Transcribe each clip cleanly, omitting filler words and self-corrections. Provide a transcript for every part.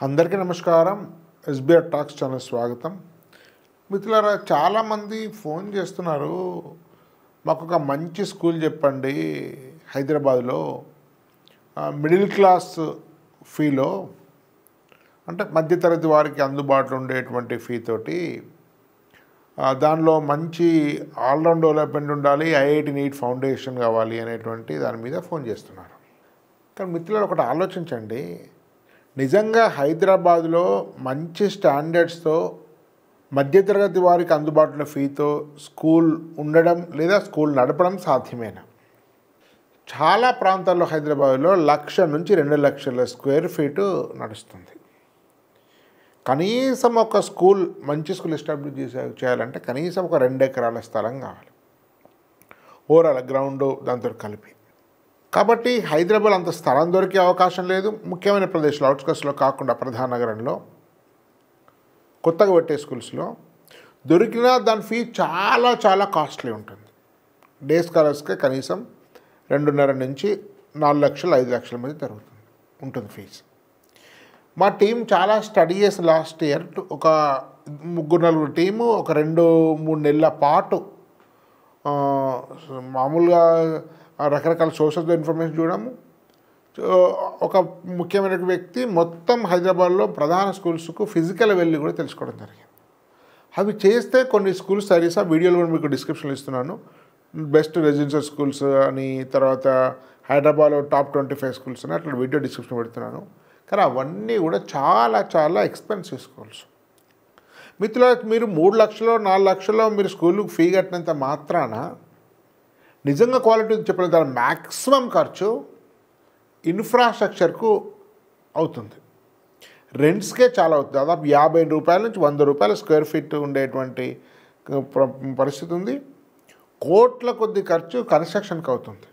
అందరికీ నమస్కారం. SBR talks channel స్వాగతం. మిత్రులారా, చాలామంది ఫోన్ చేస్తున్నారు, మాకు ఒక మంచి స్కూల్ చెప్పండి హైదరాబాద్లో, మిడిల్ క్లాస్ ఫీలో, అంటే మధ్యతరగతి వారికి అందుబాటులో ఉండేటువంటి ఫీతోటి, దానిలో మంచి ఆల్రౌండ్ డెవలప్మెంట్ ఉండాలి, ఐఐటి నీట్ ఫౌండేషన్ కావాలి అనేటువంటి దాని మీద ఫోన్ చేస్తున్నారు. కానీ మిత్రులారా, ఒకటి ఆలోచించండి, నిజంగా హైదరాబాద్లో మంచి స్టాండర్డ్స్తో మధ్యతరగతి వారికి అందుబాటులో ఫీతో స్కూల్ ఉండడం లేదా స్కూల్ నడపడం సాధ్యమేనా? చాలా ప్రాంతాల్లో హైదరాబాద్లో 1,00,000 నుంచి 2,00,000 స్క్వేర్ ఫీటు నడుస్తుంది. కనీసం ఒక స్కూల్, మంచి స్కూల్ ఎస్టాబ్లిష్ చేయాలంటే కనీసం ఒక 2 ఎకరాల స్థలం కావాలి, ఓవరాల్ గ్రౌండ్ దాంతో కలిపి. కాబట్టి హైదరాబాద్ అంత స్థలం దొరికే అవకాశం లేదు. ముఖ్యమైన ప్రదేశాలు, అవుట్స్కట్స్లో కాకుండా ప్రధాన నగరంలో కొత్తగా పెట్టే స్కూల్స్లో దొరికినా దాని ఫీ చాలా చాలా కాస్ట్లీ ఉంటుంది. డే స్కాలర్స్కే కనీసం 2.5 నుంచి 4 లక్షలు 5 లక్షల మధ్య ఉంటుంది ఫీజు. మా టీం చాలా స్టడీ చేసి లాస్ట్ ఇయర్ ఒక 3-4 టీము ఒక 2-3 నెలల పాటు మామూలుగా రకరకాల సోర్సెస్ ఇన్ఫర్మేషన్ చూడము. ఒక ముఖ్యమైన వ్యక్తి మొత్తం హైదరాబాద్లో ప్రధాన స్కూల్స్కు ఫిజికల్ వెళ్ళి కూడా తెలుసుకోవడం జరిగింది. అవి చేస్తే కొన్ని స్కూల్స్ సర్వీస్ ఆ వీడియోలు కూడా మీకు డిస్క్రిప్షన్లో ఇస్తున్నాను. బెస్ట్ రెసిడెన్షియల్ స్కూల్స్ అని, తర్వాత హైదరాబాద్లో టాప్ 25 స్కూల్స్ అని అట్లా వీడియో డిస్క్రిప్షన్ పెడుతున్నాను. కానీ అవన్నీ కూడా చాలా చాలా ఎక్స్పెన్సివ్ స్కూల్స్. మిత్రులకు మీరు 3 లక్షలు 4 లక్షలు మీరు స్కూల్కి ఫీ కట్టినంత మాత్రాన నిజంగా క్వాలిటీ చెప్పలేదు. దాని మ్యాక్సిమం ఖర్చు ఇన్ఫ్రాస్ట్రక్చర్కు అవుతుంది, రెంట్స్కే చాలా అవుతుంది. దాదాపు 50 రూపాయల నుంచి 100 రూపాయల స్క్వేర్ ఫీట్ ఉండేటువంటి పరిస్థితి ఉంది. కోట్ల కొద్ది ఖర్చు కన్స్ట్రక్షన్కి అవుతుంది.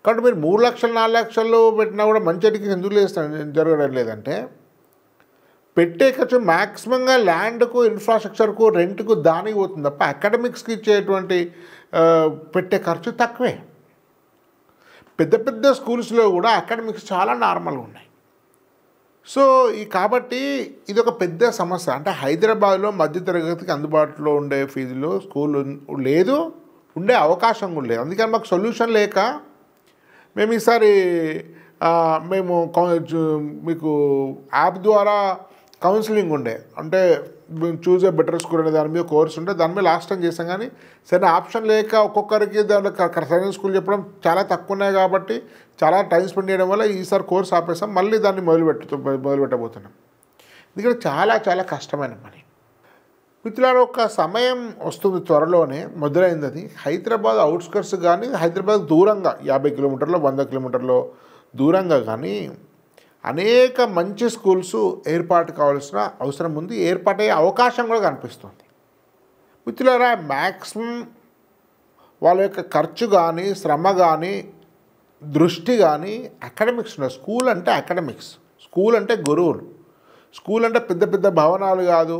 కాబట్టి మీరు 3 లక్షలు 4 లక్షలు పెట్టినా కూడా మంచి ఎడ్యుకేషన్ ఎందుకు జరగడం లేదంటే, పెట్టే ఖర్చు మ్యాక్సిమంగా ల్యాండ్కు, ఇన్ఫ్రాస్ట్రక్చర్కు, రెంట్కు దానికి పోతుంది తప్ప అకాడమిక్స్కి ఇచ్చేటువంటి పెట్టే ఖర్చు తక్కువే. పెద్ద పెద్ద స్కూల్స్లో కూడా అకాడమిక్స్ చాలా నార్మల్గా ఉన్నాయి. సో కాబట్టి ఇది ఒక పెద్ద సమస్య. అంటే హైదరాబాద్లో మధ్యతరగతికి అందుబాటులో ఉండే ఫీజులో స్కూల్ లేదు, ఉండే అవకాశం కూడా లేదు. అందుకని మాకు సొల్యూషన్ లేక మేము ఈసారి మీకు యాప్ ద్వారా కౌన్సిలింగ్ ఉండే, అంటే చూజ్ ఏ బెటర్ స్కూల్ అనే దాని మీద కోర్స్ ఉంటే దాని మీద లాస్ట్ టైం చేసాం. కానీ సరైన ఆప్షన్ లేక ఒక్కొక్కరికి దాంట్లో సరైన స్కూల్ చెప్పడం చాలా తక్కువ ఉన్నాయి కాబట్టి చాలా టైం స్పెండ్ చేయడం వల్ల ఈసారి కోర్స్ ఆపేసాం. మళ్ళీ దాన్ని మొదలుపెట్టబోతున్నాం. ఎందుకంటే చాలా చాలా కష్టమైన పని. మిత్రులారా, ఒక సమయం వస్తుంది త్వరలోనే, మొదలైంది అది. హైదరాబాద్ అవుట్స్కట్స్ కానీ, హైదరాబాద్ దూరంగా 50 కిలోమీటర్లు 100 కిలోమీటర్లు దూరంగా కానీ అనేక మంచి స్కూల్స్ ఏర్పాటు కావాల్సిన అవసరం ఉంది. ఏర్పాటయ్యే అవకాశం కూడా కనిపిస్తుంది. మిత్రులారా, మ్యాక్సిమం వాళ్ళ యొక్క ఖర్చు కానీ, శ్రమ కానీ, దృష్టి కానీ అకాడమిక్స్ ఉన్నాయి. స్కూల్ అంటే అకాడమిక్స్, స్కూల్ అంటే గురువులు, స్కూల్ అంటే పెద్ద పెద్ద భవనాలు కాదు,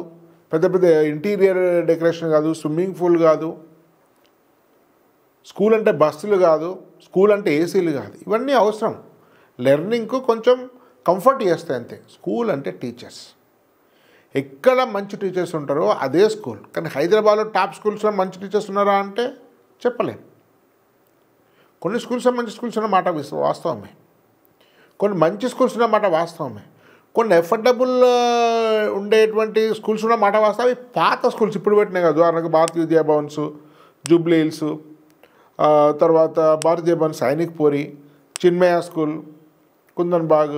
పెద్ద పెద్ద ఇంటీరియర్ డెకరేషన్ కాదు, స్విమ్మింగ్ పూల్ కాదు, స్కూల్ అంటే బస్సులు కాదు, స్కూల్ అంటే ఏసీలు కాదు. ఇవన్నీ అవసరం, లెర్నింగ్కు కొంచెం కంఫర్ట్ చేస్తాయి అంతే. స్కూల్ అంటే టీచర్స్, ఎక్కడ మంచి టీచర్స్ ఉంటారో అదే స్కూల్. కానీ హైదరాబాద్లో టాప్ స్కూల్స్లో మంచి టీచర్స్ ఉన్నారా అంటే చెప్పలేం. కొన్ని స్కూల్స్లో మంచి స్కూల్స్ ఉన్న మాట వాస్తవమే, కొన్ని మంచి స్కూల్స్ ఉన్న మాట వాస్తవమే, కొన్ని ఎఫర్డబుల్ ఉండేటువంటి స్కూల్స్ ఉన్న మాట వాస్తవం. అవి పాత స్కూల్స్ ఇప్పుడు పెట్టినాయి కదా. ఉదాహరణకు భారతీయ విద్యాభవన్స్, జూబ్లీ హిల్స్, తర్వాత భారతీయ భవన్, సైనిక్ పూరి, చిన్మయ స్కూల్, కుందన్ బాగ్,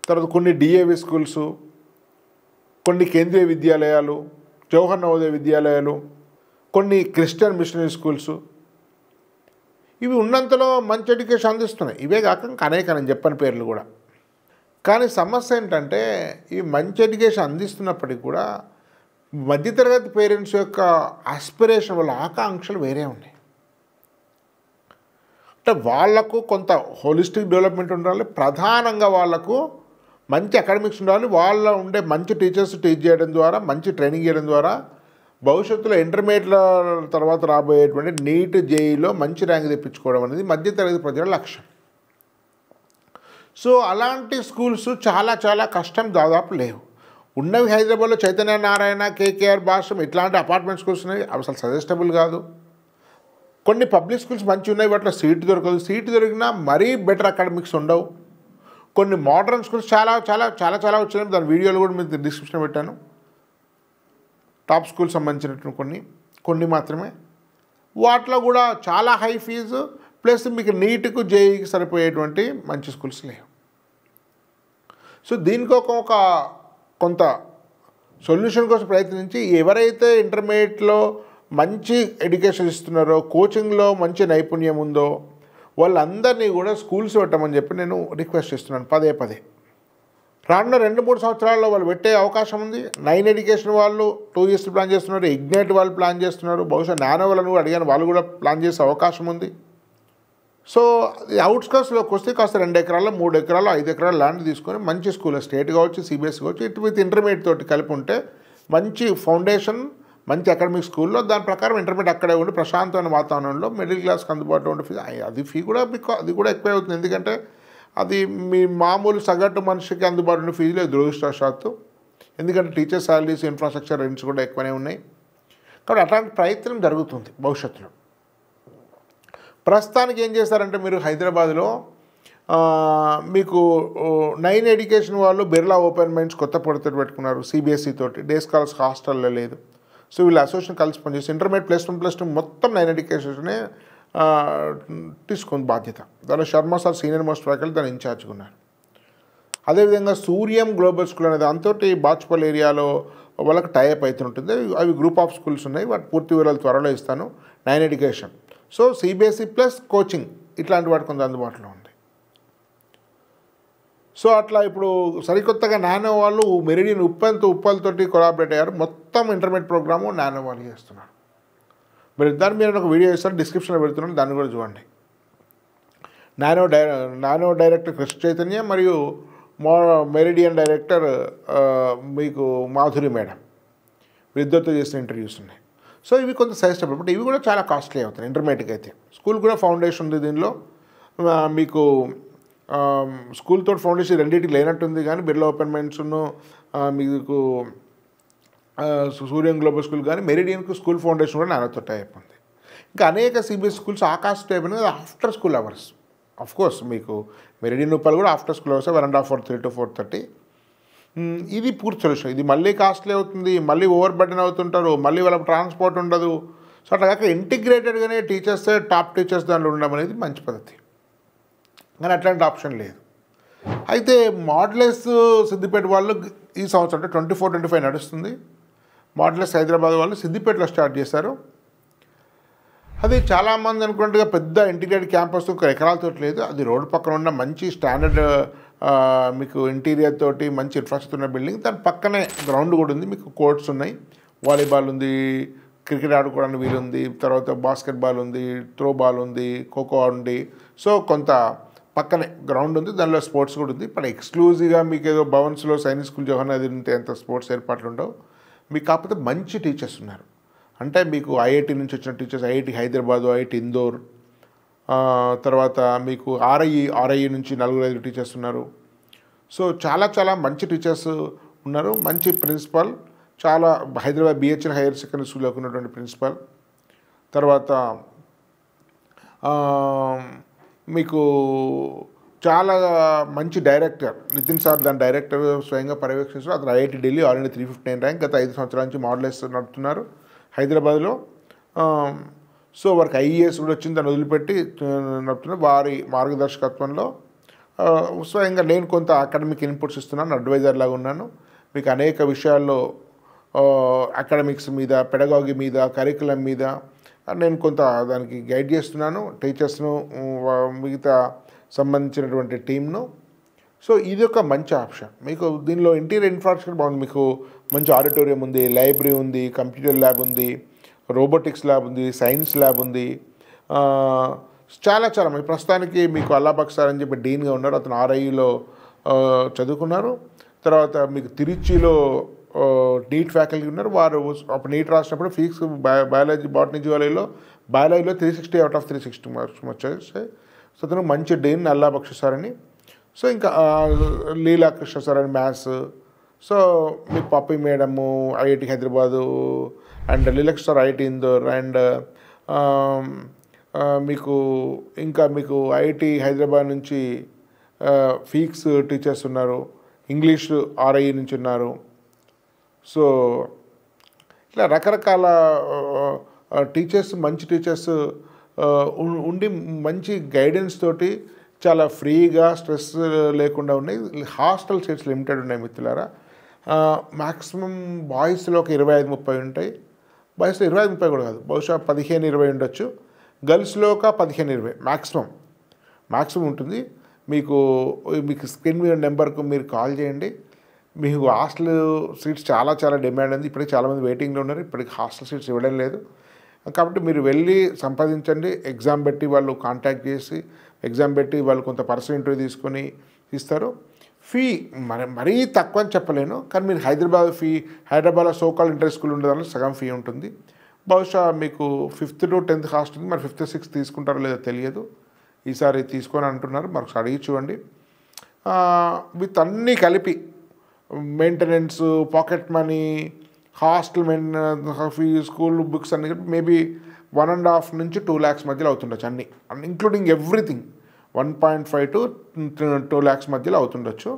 తర్వాత కొన్ని డిఏవి స్కూల్స్, కొన్ని కేంద్రీయ విద్యాలయాలు, జవహర్ నవోదయ విద్యాలయాలు, కొన్ని క్రిస్టియన్ మిషనరీ స్కూల్స్, ఇవి ఉన్నంతలో మంచి ఎడ్యుకేషన్ అందిస్తున్నాయి. ఇవే కాక అనేక నేను చెప్పని పేర్లు కూడా. కానీ సమస్య ఏంటంటే, ఈ మంచి ఎడ్యుకేషన్ అందిస్తున్నప్పటికీ కూడా మధ్యతరగతి పేరెంట్స్ యొక్క ఆస్పిరేషన్, వాళ్ళ ఆకాంక్షలు వేరే ఉన్నాయి. అంటే వాళ్లకు కొంత హోలిస్టిక్ డెవలప్మెంట్ ఉండాలి, ప్రధానంగా వాళ్లకు మంచి అకాడమిక్స్ ఉండాలి, వాళ్ళ ఉండే మంచి టీచర్స్ టీచ్ చేయడం ద్వారా, మంచి ట్రైనింగ్ చేయడం ద్వారా భవిష్యత్తులో ఇంటర్మీడియట్ల తర్వాత రాబోయేటువంటి నీట్ జేఈలో మంచి ర్యాంక్ తెప్పించుకోవడం అనేది మధ్యతరగతి ప్రజల లక్ష్యం. సో అలాంటి స్కూల్స్ చాలా చాలా కష్టం, దాదాపు లేవు. ఉన్నవి హైదరాబాద్లో చైతన్య నారాయణ, కేకేఆర్, భాష్యం ఇట్లాంటి అపార్ట్మెంట్ స్కూల్స్ ఉన్నాయి, అవి అసలు సజెస్టబుల్ కాదు. కొన్ని పబ్లిక్ స్కూల్స్ మంచి ఉన్నాయి, వాటిలో సీటు దొరకదు, సీటు దొరికినా మరీ బెటర్ అకాడమిక్స్ ఉండవు. కొన్ని మోడర్న్ స్కూల్స్ చాలా చాలా చాలా చాలా వచ్చినాయి, దాని వీడియోలు కూడా మీకు డిస్క్రిప్షన్ పెట్టాను. టాప్ స్కూల్ సంబంధించినటువంటి కొన్ని మాత్రమే, వాటిలో కూడా చాలా హై ఫీజు ప్లస్ మీకు నీట్కు జేఈకి సరిపోయేటువంటి మంచి స్కూల్స్ లేవు. సో దీనికి ఒక కొంత సొల్యూషన్ కోసం ప్రయత్నించి ఎవరైతే ఇంటర్మీడియట్లో మంచి ఎడ్యుకేషన్ ఇస్తున్నారో, కోచింగ్లో మంచి నైపుణ్యం ఉందో వాళ్ళందరినీ కూడా స్కూల్స్ పెట్టమని చెప్పి నేను రిక్వెస్ట్ చేస్తున్నాను పదే పదే. రానున్న 2-3 సంవత్సరాల్లో వాళ్ళు పెట్టే అవకాశం ఉంది. 9 ఎడ్యుకేషన్ వాళ్ళు 2 years ప్లాన్ చేస్తున్నారు, ఇగ్నైట్ వాళ్ళు ప్లాన్ చేస్తున్నారు, బహుశా నానో వాళ్ళని కూడా అడిగాను, వాళ్ళు కూడా ప్లాన్ చేసే అవకాశం ఉంది. సో అవుట్స్కట్స్లోకి వస్తే కాస్త 2 ఎకరాలు 3 ఎకరాలు 5 ఎకరాలు ల్యాండ్ తీసుకొని మంచి స్కూల్, స్టేట్ కావచ్చు, సిబిఎస్ఈ కావచ్చు, ఇటు విత్ ఇంటర్మీడియట్ తోటి కలిపి ఉంటే మంచి ఫౌండేషన్, మంచి అకాడమిక్ స్కూల్లో దాని ప్రకారం ఇంటర్మీడియట్ అక్కడే ఉండి ప్రశాంతమైన వాతావరణంలో మిడిల్ క్లాస్కి అందుబాటులో ఉండే ఫీ, అది ఫీ కూడా అది కూడా ఎక్కువే అవుతుంది. ఎందుకంటే అది మీ మామూలు సగటు మనిషికి అందుబాటులో ఉండే ఫీజులే దురదృష్టవశాత్తు. ఎందుకంటే టీచర్ శాలరీస్, ఇన్ఫ్రాస్ట్రక్చర్ రెంట్స్ కూడా ఎక్కువనే ఉన్నాయి. కాబట్టి అట్లాంటి ప్రయత్నం జరుగుతుంది భవిష్యత్తులో. ప్రస్తుతానికి ఏం చేస్తారంటే మీరు హైదరాబాద్లో మీకు 9 ఎడ్యుకేషన్ వాళ్ళు బిర్లా ఓపెన్ మైండ్స్ కొత్త పొడితో పెట్టుకున్నారు, సిబిఎస్ఈ తోటి, డే స్కాలర్స్ హాస్టల్లో లేదు. సో వీళ్ళు అసోసియేషన్ కలిసి పనిచేసి ఇంటర్మీడియట్ +1+2 మొత్తం 9 ఎడ్యుకేషనే తీసుకుని బాధ్యత. దానిలో Sharma sir senior most faculty దాని ఇన్ఛార్జ్గా ఉన్నారు. అదేవిధంగా సూర్యం గ్లోబల్ స్కూల్ అనే దాంతో బాచుపల్లి ఏరియాలో వాళ్ళకి టైఅప్ అవుతుంటుంది. అవి గ్రూప్ ఆఫ్ స్కూల్స్ ఉన్నాయి, వాటి పూర్తి వివరాలు త్వరలో ఇస్తాను. 9 education, so CBSE plus coaching ఇట్లాంటి వాటి కొంత అందుబాటులో ఉంది. సో అట్లా ఇప్పుడు సరికొత్తగా నానో వాళ్ళు మెరిడియన్ ఉప్పల్తోటి కొలాబరేట్ అయ్యారు. మొత్తం ఇంటర్మీడియట్ ప్రోగ్రాము నానో వాళ్ళు చేస్తున్నారు. మీరు దాన్ని మీరు ఒక వీడియో ఇస్తారు, డిస్క్రిప్షన్లో పెడుతున్నాను, దాన్ని కూడా చూడండి. నానో డైరెక్టర్ కృష్ణ చైతన్య మరియు మెరిడియన్ డైరెక్టర్ మీకు మాధురి మేడం, వీరిద్దరితో చేసిన ఇంటర్వ్యూస్ ఉన్నాయి. సో ఇవి కొంత సజెస్టబుల్, బట్ ఇవి కూడా చాలా కాస్ట్లీ అవుతాయి ఇంటర్మీడియట్కి అయితే. స్కూల్ కూడా ఫౌండేషన్ ఉంది దీనిలో, మీకు స్కూల్ తోటి ఫౌండేషన్ రెండింటికి లేనట్టుంది. కానీ బిర్లా ఓపెన్ మైండ్స్ను మీకు సూర్యం గ్లోబల్ స్కూల్ కానీ మెరిడియన్కు స్కూల్ ఫౌండేషన్ కూడా నానోతో టైప్ ఉంది. ఇంకా అనేక సిబిఎస్ స్కూల్స్ ఆకాశ్ టైప్ అనేది after school hours. Of course మీకు మెరిడియన్ ఉప్పల్ కూడా after school hours 1.5 or 3 to 4:30. ఇది పూర్తి సొల్యూషన్. ఇది మళ్ళీ కాస్ట్లీ అవుతుంది, మళ్ళీ ఓవర్ బర్డెన్ అవుతుంటారు, మళ్ళీ వాళ్ళకి ట్రాన్స్పోర్ట్ ఉండదు. సో అట్లా కాక ఇంటిగ్రేటెడ్గానే టీచర్స్, టాప్ టీచర్స్ దాంట్లో ఉండడం అనేది మంచి పద్ధతి. కానీ అట్లాంటి ఆప్షన్ లేదు. అయితే మోడలెస్ సిద్దిపేట వాళ్ళు ఈ సంవత్సరం అంటే 24-25 నడుస్తుంది. మోడలెస్ హైదరాబాద్ వాళ్ళు సిద్దిపేటలో స్టార్ట్ చేశారు. అది చాలామంది అనుకున్నట్టుగా పెద్ద ఇంటీగ్రేటెడ్ క్యాంపస్ ఎకరాలతో లేదు. అది రోడ్డు పక్కన ఉన్న మంచి స్టాండర్డ్ మీకు ఇంటీరియర్ తోటి మంచి ఇన్ఫ్రాస్ట్రక్చర్ ఉన్న బిల్డింగ్. దాని పక్కనే గ్రౌండ్ కూడా ఉంది, మీకు కోర్ట్స్ ఉన్నాయి, వాలీబాల్ ఉంది, క్రికెట్ ఆడుకోవడానికి వీలుంది, తర్వాత బాస్కెట్బాల్ ఉంది, త్రోబాల్ ఉంది, ఖోఖో ఉంది. సో కొంత పక్కనే గ్రౌండ్ ఉంది, దానిలో స్పోర్ట్స్ కూడా ఉంది. ఇప్పుడు ఎక్స్క్లూజివ్గా మీకు ఏదో భవన్స్లో సైనిక్ స్కూల్ జవహర్నగర్ ఉంటే ఎంత స్పోర్ట్స్ ఏర్పాట్లు ఉండవు. మీకు కాకపోతే మంచి టీచర్స్ ఉన్నారు. అంటే మీకు ఐఐటి నుంచి వచ్చిన teachers, IIT Hyderabad, IIT Indore, తర్వాత మీకు ఆర్ఐ నుంచి 4-5 టీచర్స్ ఉన్నారు. సో చాలా చాలా మంచి టీచర్స్ ఉన్నారు. మంచి ప్రిన్సిపాల్, చాలా హైదరాబాద్ బిహెచ్ఎన్ హైయర్ సెకండరీ స్కూల్లోకి ఉన్నటువంటి ప్రిన్సిపాల్. తర్వాత మీకు చాలా మంచి డైరెక్టర్ నితిన్ సార్, దాని డైరెక్టర్ స్వయంగా పర్యవేక్షిస్తారు. అతను IIT Delhi all India 359 rank, గత 5 సంవత్సరాల నుంచి మోడలెస్ నడుపుతున్నారు హైదరాబాద్లో. సో వారికి ఐఏఎస్ కూడా వచ్చింది, దాన్ని వదిలిపెట్టి నడుపుతున్నారు. వారి మార్గదర్శకత్వంలో స్వయంగా నేను కొంత అకాడమిక్ ఇన్పుట్స్ ఇస్తున్నాను, అడ్వైజర్ లాగా ఉన్నాను. మీకు అనేక విషయాల్లో అకాడమిక్స్ మీద, పెడగాగి మీద, కరికులం మీద నేను కొంత దానికి గైడ్ చేస్తున్నాను టీచర్స్ను, మిగతా సంబంధించినటువంటి టీంను. సో ఇది ఒక మంచి ఆప్షన్. మీకు దీనిలో ఇంటీరియర్ ఇన్ఫ్రాస్ట్రక్చర్ బాగుంది. మీకు మంచి ఆడిటోరియం ఉంది, లైబ్రరీ ఉంది, కంప్యూటర్ ల్యాబ్ ఉంది, రోబోటిక్స్ ల్యాబ్ ఉంది, సైన్స్ ల్యాబ్ ఉంది. చాలా చాలా మీ ప్రస్తుతానికి మీకు అల్లాబక్ సార్ అని చెప్పి డీన్గా ఉన్నారు, అతను ఆర్ఐలో చదువుకున్నారు. తర్వాత మీకు తిరుచిలో నీట్ ఫ్యాకల్టీ ఉన్నారు. వారు అప్పుడు నీట్ రాసినప్పుడు ఫిజిక్స్, బయాలజీ, బాటనీ, జువాలజీలో 360 out of 360 మార్క్స్ వచ్చాయి. సో అతను మంచి డీన్ అల్లాబక్ష్ సార్ అని. సో ఇంకా లీలా కృష్ణ సార్ అని మ్యాథ్స్. సో మీ Pappi madam IIT Hyderabad and Leelakrishna sir IIT Indore and మీకు ఇంకా మీకు ఐఐటి హైదరాబాద్ నుంచి ఫీక్స్ టీచర్స్ ఉన్నారు, ఇంగ్లీష్ ఆర్ఐ నుంచి ఉన్నారు. సో ఇట్లా రకరకాల టీచర్స్, మంచి టీచర్స్ ఉండి మంచి గైడెన్స్ తోటి చాలా ఫ్రీగా స్ట్రెస్ లేకుండా ఉన్నాయి. హాస్టల్ సీట్స్ లిమిటెడ్ ఉన్నాయి మిత్రులారా. మ్యాక్సిమం బాయ్స్లో ఒక 25-30 ఉంటాయి. బాయ్స్లో 25-30 కూడా కాదు, బహుశా 15-20 ఉండొచ్చు. గర్ల్స్లో ఒక 15-20 మ్యాక్సిమం ఉంటుంది. మీకు స్క్రీన్ మీద నెంబర్కు మీరు కాల్ చేయండి. మీకు హాస్టల్ సీట్స్ చాలా డిమాండ్ ఉంది. ఇప్పటికి చాలామంది వెయిటింగ్లో ఉన్నారు. ఇప్పటికి హాస్టల్ సీట్స్ ఇవ్వడం లేదు. కాబట్టి మీరు వెళ్ళి సంపాదించండి. ఎగ్జామ్ పెట్టి వాళ్ళు కాంటాక్ట్ చేసి ఎగ్జామ్ పెట్టి వాళ్ళు కొంత పర్సనల్ ఇంటర్వ్యూ తీసుకొని ఇస్తారు. ఫీ మరీ తక్కువ అని చెప్పలేను, కానీ మీరు హైదరాబాద్లో సోకాల్ ఇంటర్ స్కూల్ ఉండేదాన్ని సగం ఫీ ఉంటుంది. బహుశా మీకు 5th to 10th కాస్ట్ ఉంది. మరి 5th 6th తీసుకుంటారో లేదో తెలియదు. ఈసారి తీసుకొని అంటున్నారు, మరి అడిగి చూడండి. విత్ అన్నీ కలిపి maintenance, pocket money, hostel fee, school books అన్ని మేబీ 1.5 నుంచి 2 lakhs మధ్యలో అవుతుండొచ్చు. అన్నీ ఇంక్లూడింగ్ ఎవ్రీథింగ్ 1.5 to 2 lakhs మధ్యలో అవుతుండొచ్చు.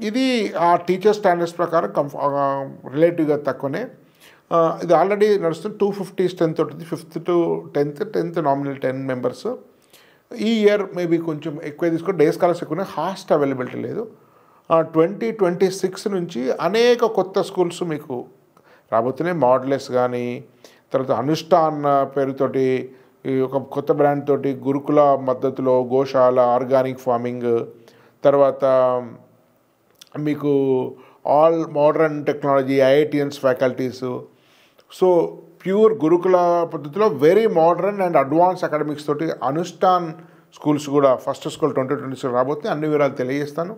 ఇది ఆ టీచర్ స్టాండర్డ్స్ ప్రకారం రిలేటివ్గా తక్కువనే. ఇది ఆల్రెడీ నడుస్తుంది. 250 స్ట్రెంత్ ఉంటుంది. 5th to 10th nominal 10 members. ఈ ఇయర్ మేబీ కొంచెం ఎక్కువ తీసుకొని డే స్కాలర్స్ ఎక్కువ, హాస్ట్ అవైలబిలిటీ లేదు. 2026 నుంచి అనేక కొత్త స్కూల్స్ మీకు రాబోతున్నాయి. మోడలెస్ కానీ, తర్వాత అనుష్ఠాన్ పేరుతోటి ఒక కొత్త బ్రాండ్ తోటి, గురుకుల మద్దతులో గోశాల, ఆర్గానిక్ ఫార్మింగ్, తర్వాత మీకు all modern technology, IITians faculties. So pure గురుకుల పద్ధతిలో very modern and advance academics తోటి అనుష్ఠాన్ స్కూల్స్ కూడా ఫస్ట్ స్కూల్ 2026 రాబోతుంది. అన్ని వివరాలు తెలియజేస్తాను.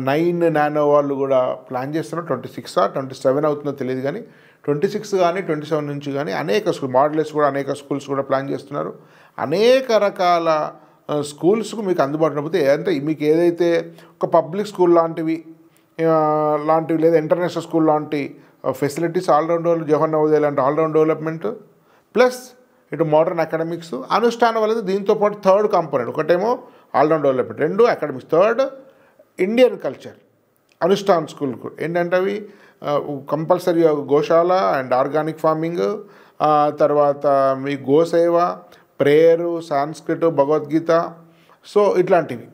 9 నానో వాళ్ళు కూడా ప్లాన్ చేస్తున్నారు. 26 or 27 అవుతుందో తెలియదు, కానీ 26 కానీ 27 నుంచి కానీ అనేక స్కూల్ మోడల్స్ కూడా అనేక స్కూల్స్ కూడా ప్లాన్ చేస్తున్నారు. అనేక రకాల స్కూల్స్కు మీకు అందుబాటులో పోతే, అంటే మీకు ఏదైతే ఒక పబ్లిక్ స్కూల్ లాంటివి లేదా ఇంటర్నేషనల్ స్కూల్ లాంటి ఫెసిలిటీస్ ఆల్రౌండ్ జవహర్ నవోదయ లాంటి ఆల్రౌండ్ డెవలప్మెంట్ ప్లస్ ఇటు మోడర్న్ అకాడమిక్స్, అనుష్ఠానం వల్ల దీంతో పాటు థర్డ్ కాంపోనెంట్, ఒకటేమో all round development, 2 academics, third Indian culture. Anushthan స్కూల్కు ఏంటంటే అవి compulsory Goshala and organic farming, తర్వాత మీ గోసేవ, ప్రేయరు, సాంస్క్రిట్, భగవద్గీత. సో ఇట్లాంటివి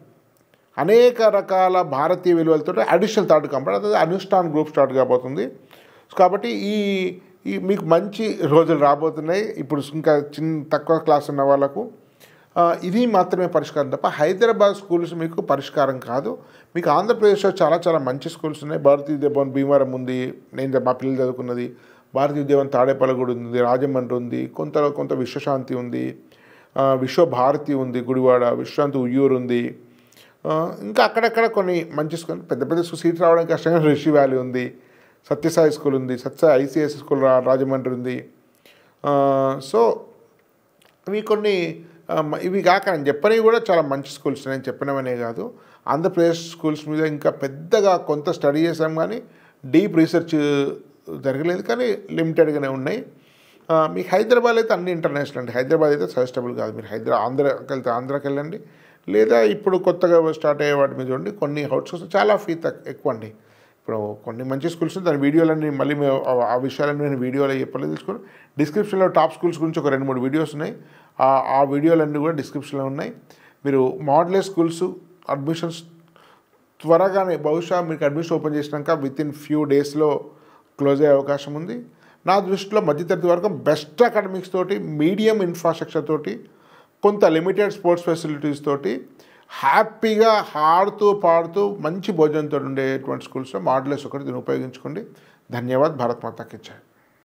అనేక రకాల భారతీయ విలువలతో అడిషనల్ థర్డ్ కాంపోనెంట్, అదే అనుష్ఠాన్ గ్రూప్ స్టార్ట్ కాబోతుంది. కాబట్టి ఈ మీకు మంచి రోజులు రాబోతున్నాయి. ఇప్పుడు ఇంకా తక్కువ క్లాస్ ఉన్న వాళ్ళకు ఇది మాత్రమే పరిష్కారం తప్ప హైదరాబాద్ స్కూల్స్ మీకు పరిష్కారం కాదు. మీకు ఆంధ్రప్రదేశ్లో చాలా మంచి స్కూల్స్ ఉన్నాయి. భారతీయ విద్యాభవన్ భీమవరం ఉంది, నేను మా పిల్లలు చదువుకున్నది. భారతీయ విద్యాభవన్ తాడేపల్లిగూడ ఉంది, రాజమండ్రి ఉంది, కొంత విశ్వశాంతి ఉంది, విశ్వభారతి ఉంది, గుడివాడ విశ్వశాంతి ఉయ్యూరు ఉంది. ఇంకా అక్కడక్కడ కొన్ని మంచి స్కూల్, పెద్ద సీట్ రావడం కష్టంగా రిషి వ్యాలీ ఉంది, సత్యసాయి స్కూల్ ఉంది, సత్యసాయి ఐసిఎస్ స్కూల్ రాజమండ్రి ఉంది. సో ఇవి కొన్ని, ఇవి కాక నేను చెప్పనివి కూడా చాలా మంచి స్కూల్స్. నేను చెప్పినవనే కాదు, ఆంధ్రప్రదేశ్ స్కూల్స్ మీద ఇంకా పెద్దగా కొంత స్టడీ చేసాం, కానీ డీప్ రీసెర్చ్ జరగలేదు, కానీ లిమిటెడ్గానే ఉన్నాయి. మీకు హైదరాబాద్ అయితే అన్ని ఇంటర్నేషనల్ అండి. హైదరాబాద్ అయితే సజెస్టబుల్ కాదు. మీరు ఆంధ్రాకి వెళ్ళండి, లేదా ఇప్పుడు కొత్తగా స్టార్ట్ అయ్యే వాటి మీద చూడండి. కొన్ని అవుట్సోర్స్ చాలా ఫీ ఎక్కువ అండి. ఇప్పుడు కొన్ని మంచి స్కూల్స్ దాని వీడియోలన్నీ మళ్ళీ ఆ విషయాలన్నీ నేను వీడియోలో చెప్పలేదు, తెలుసుకొని డిస్క్రిప్షన్లో టాప్ స్కూల్స్ గురించి ఒక 2-3 వీడియోస్ ఉన్నాయి. ఆ వీడియోలన్నీ కూడా డిస్క్రిప్షన్లో ఉన్నాయి. మీరు మోడల్ స్కూల్స్ అడ్మిషన్స్ త్వరగానే, బహుశా మీకు అడ్మిషన్ ఓపెన్ చేసినాక వితిన్ ఫ్యూ డేస్లో క్లోజ్ అయ్యే అవకాశం ఉంది. నా దృష్టిలో మధ్యతరగతి వరకు బెస్ట్ అకాడమిక్స్ తోటి, మీడియం ఇన్ఫ్రాస్ట్రక్చర్ తోటి, కొంత లిమిటెడ్ స్పోర్ట్స్ ఫెసిలిటీస్ తోటి హ్యాపీగా ఆడుతూ పాడుతూ మంచి భోజనంతో ఉండేటువంటి స్కూల్స్లో మోడల్స్ ఒకటి దీన్ని ఉపయోగించుకోండి. ధన్యవాద్. భారత్ మాతా కీ జై.